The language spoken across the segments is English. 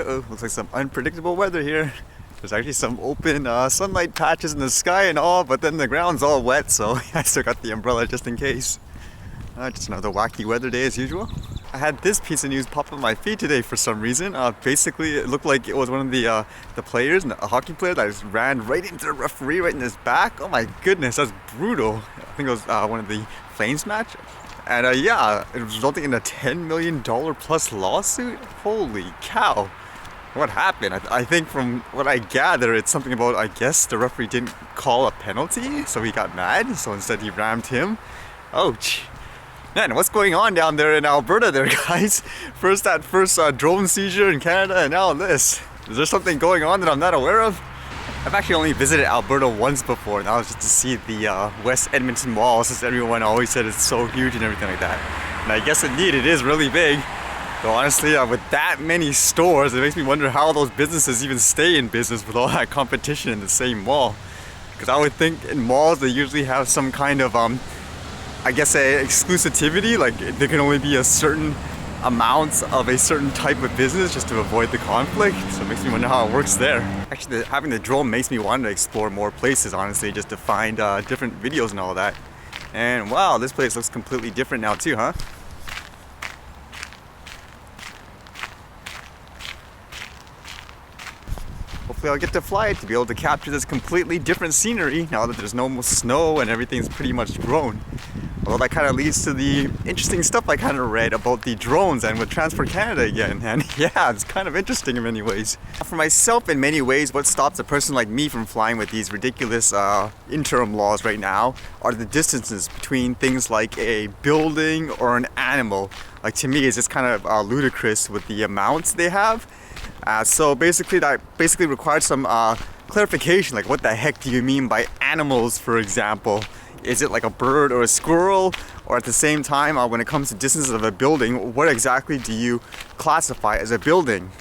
Uh-oh, looks like some unpredictable weather here. There's actually some open sunlight patches in the sky and all, but then the ground's all wet, so I still got the umbrella just in case. Just another wacky weather day as usual. I had this piece of news pop up on my feed today for some reason. Basically, it looked like it was one of the players, a hockey player, that just ran right into the referee, right in his back. Oh my goodness, that's brutal. I think it was one of the Flames match. And yeah, it resulted in a $10 million plus lawsuit. Holy cow. What happened? I think from what I gather, it's something about, I guess, the referee didn't call a penalty, so he got mad, so instead he rammed him. Ouch. Man, what's going on down there in Alberta there, guys? First drone seizure in Canada, and now this. Is there something going on that I'm not aware of? I've actually only visited Alberta once before, and that was just to see the West Edmonton Mall, since everyone always said it's so huge and everything like that. And I guess indeed it is really big. Though honestly, with that many stores, it makes me wonder how those businesses even stay in business with all that competition in the same mall. Because I would think in malls they usually have some kind of, I guess, exclusivity, like there can only be a certain amount of a certain type of business just to avoid the conflict. So it makes me wonder how it works there. Actually, having the drone makes me want to explore more places, honestly, just to find different videos and all that. And wow, this place looks completely different now too, huh? Hopefully I'll get to fly it to be able to capture this completely different scenery now that there's no more snow and everything's pretty much grown. Well, that kind of leads to the interesting stuff I kind of read about the drones and with Transport Canada again. And yeah, it's kind of interesting in many ways. For myself, in many ways, what stops a person like me from flying with these ridiculous interim laws right now are the distances between things like a building or an animal. Like, to me, it's just kind of ludicrous with the amounts they have. So basically, that requires some clarification. Like, what the heck do you mean by animals, for example? Is it like a bird or a squirrel? Or at the same time, when it comes to distances of a building, what exactly do you classify as a building?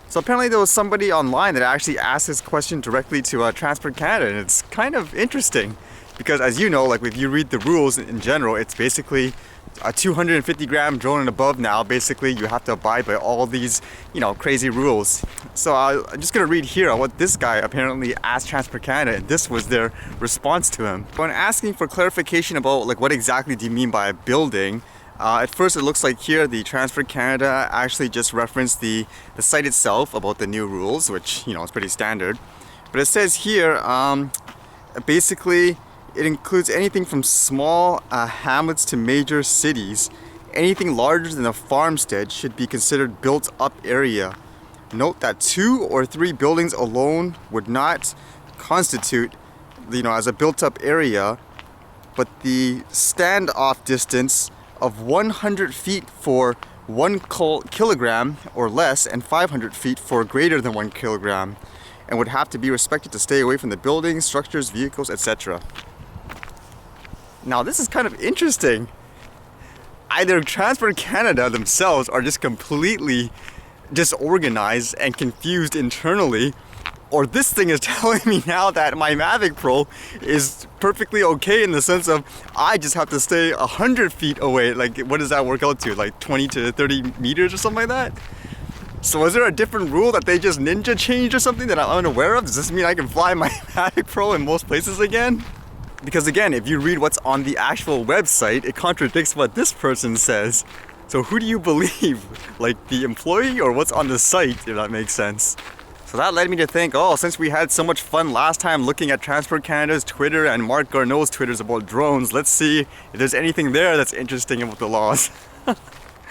So apparently there was somebody online that actually asked this question directly to Transport Canada, and it's kind of interesting. Because as you know, like if you read the rules in general, it's basically a 250 gram drone and above now. Basically, you have to abide by all these, crazy rules. So I'm just gonna read here what this guy apparently asked Transport Canada, and this was their response to him. When asking for clarification about like what exactly do you mean by a building, at first it looks like here the Transport Canada actually just referenced the site itself about the new rules, which is pretty standard. But it says here, basically, it includes anything from small hamlets to major cities. Anything larger than a farmstead should be considered built-up area. Note that 2 or 3 buildings alone would not constitute, as a built-up area, but the standoff distance of 100 feet for 1 kilogram or less and 500 feet for greater than 1 kilogram, and would have to be respected to stay away from the buildings, structures, vehicles, etc. Now this is kind of interesting. Either Transport Canada themselves are just completely disorganized and confused internally, or this thing is telling me now that my Mavic Pro is perfectly okay in the sense of I just have to stay 100 feet away. Like, what does that work out to? Like 20 to 30 meters or something like that? So is there a different rule that they just ninja changed or something that I'm unaware of? Does this mean I can fly my Mavic Pro in most places again? Because again, if you read what's on the actual website, it contradicts what this person says. So who do you believe? Like the employee or what's on the site, if that makes sense? So that led me to think, since we had so much fun last time looking at Transport Canada's Twitter and Mark Garneau's Twitters about drones, let's see if there's anything there that's interesting about the laws.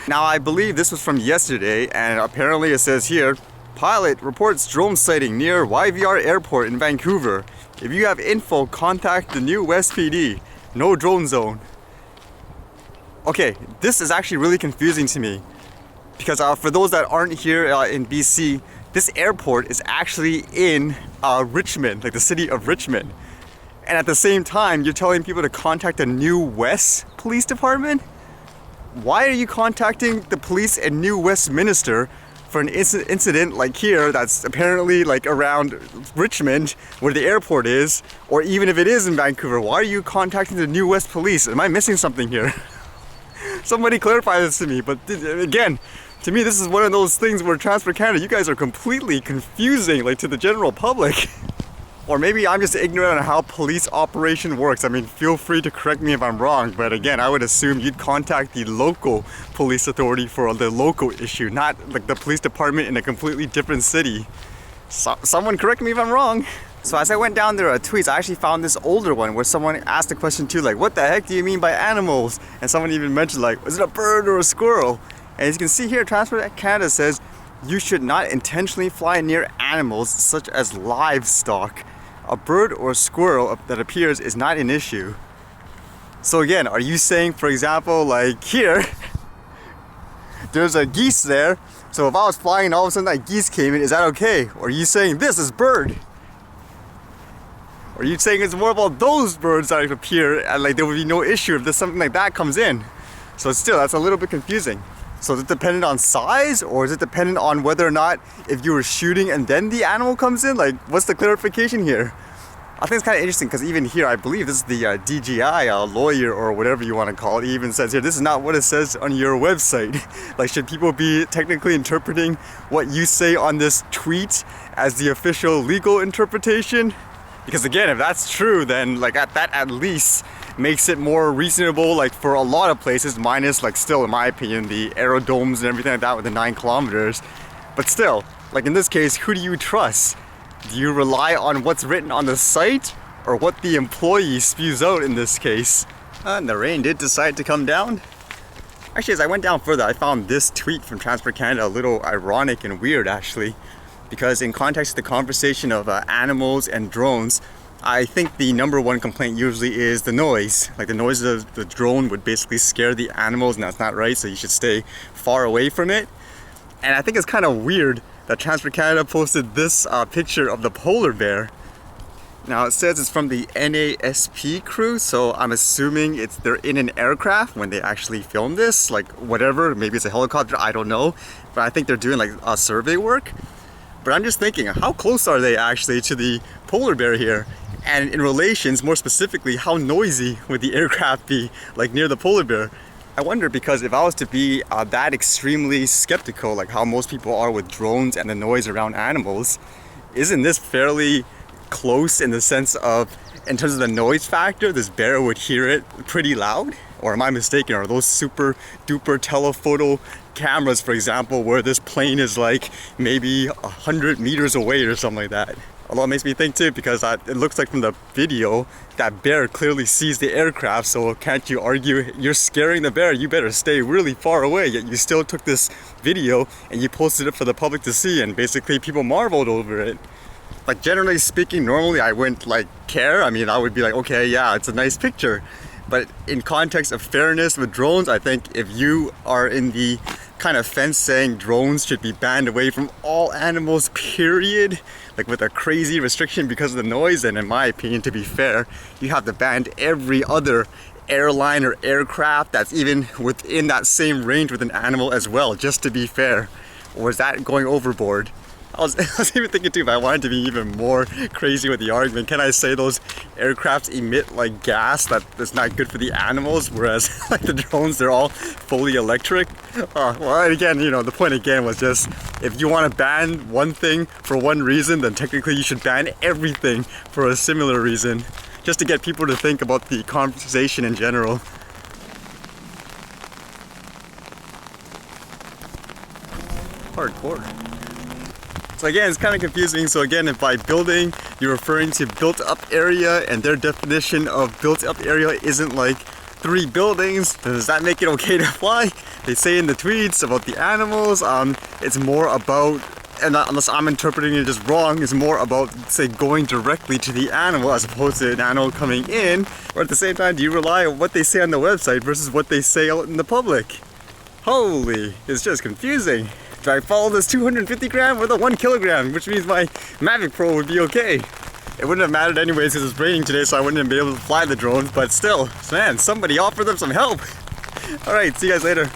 Now I believe this was from yesterday, and apparently it says here, pilot reports drone sighting near YVR Airport in Vancouver. If you have info, contact the new West PD. No drone zone. Okay, this is actually really confusing to me. Because for those that aren't here in BC, this airport is actually in Richmond, like the city of Richmond. And at the same time, you're telling people to contact the New West Police Department? Why are you contacting the police in New Westminster for an incident like here that's apparently like around Richmond where the airport is, or even if it is in Vancouver? Why are you contacting the New West Police? Am I missing something here? Somebody clarify this to me. But again, To me, this is one of those things where Transport Canada, you guys are completely confusing, like, to the general public. Or maybe I'm just ignorant on how police operation works. I mean, feel free to correct me if I'm wrong, but again, I would assume you'd contact the local police authority for the local issue, not like the police department in a completely different city. Someone correct me if I'm wrong. So as I went down their tweets, I actually found this older one where someone asked the question too, like, what the heck do you mean by animals? And someone even mentioned, like, is it a bird or a squirrel? And as you can see here, Transport Canada says you should not intentionally fly near animals such as livestock. A bird or a squirrel that appears is not an issue. So again, are you saying, for example, like here, there's a geese there, so if I was flying and all of a sudden that geese came in, is that okay? Or are you saying this is bird? Or are you saying it's more about those birds that appear and like there would be no issue if there's something like that comes in? So still, that's a little bit confusing. So is it dependent on size, or is it dependent on whether or not if you were shooting and then the animal comes in? Like, what's the clarification here? I think it's kind of interesting because even here, I believe this is the DGI lawyer or whatever you want to call it. He even says here, this is not what it says on your website. Like, should people be technically interpreting what you say on this tweet as the official legal interpretation? Because again, if that's true, then like that at least makes it more reasonable, like for a lot of places, minus like still in my opinion the aerodomes and everything like that with the 9 kilometers. But still, like in this case, who do you trust? Do you rely on what's written on the site or what the employee spews out in this case? And the rain did decide to come down. Actually, as I went down further, I found this tweet from Transport Canada a little ironic and weird actually, because in context of the conversation of animals and drones, I think the number one complaint usually is the noise. Like the noise of the drone would basically scare the animals, and that's not right, so you should stay far away from it. And I think it's kind of weird that Transport Canada posted this picture of the polar bear. Now it says it's from the NASP crew, so I'm assuming they're in an aircraft when they actually filmed this, like whatever, maybe it's a helicopter, I don't know. But I think they're doing like survey work. But I'm just thinking, how close are they actually to the polar bear here? And in relations, more specifically, how noisy would the aircraft be, like near the polar bear? I wonder, because if I was to be that extremely skeptical, like how most people are with drones and the noise around animals, isn't this fairly close in the sense of, in terms of the noise factor, this bear would hear it pretty loud? Or am I mistaken? Are those super duper telephoto cameras, for example, where this plane is like maybe 100 meters away or something like that? Although it makes me think too, because it looks like from the video that bear clearly sees the aircraft, so can't you argue you're scaring the bear, you better stay really far away, yet you still took this video and you posted it for the public to see, and basically people marveled over it. Like generally speaking, normally I wouldn't like care. I mean, I would be like, okay, yeah, it's a nice picture. But in context of fairness with drones, I think if you are in the kind of fence saying drones should be banned away from all animals, period, like with a crazy restriction because of the noise, then in my opinion, to be fair, you have to ban every other airline or aircraft that's even within that same range with an animal as well, just to be fair. Or is that going overboard? I was even thinking too, if I wanted to be even more crazy with the argument, can I say those aircrafts emit like gas that's not good for the animals, whereas like the drones, they're all fully electric? Well, again, you know, the point again was just, if you want to ban one thing for one reason, then technically you should ban everything for a similar reason, just to get people to think about the conversation in general. Hardcore. So again, it's kind of confusing. So again, if by building you're referring to built up area, and their definition of built up area isn't like 3 buildings, then does that make it okay to fly? They say in the tweets about the animals, it's more about, and unless I'm interpreting it just wrong, it's more about, say, going directly to the animal as opposed to an animal coming in. Or at the same time, do you rely on what they say on the website versus what they say out in the public? Holy, it's just confusing. Do I follow this 250 gram or the 1 kilogram, which means my Mavic Pro would be okay? It wouldn't have mattered anyways because it's raining today, so I wouldn't have been able to fly the drones, but still, man, somebody offer them some help. Alright, see you guys later.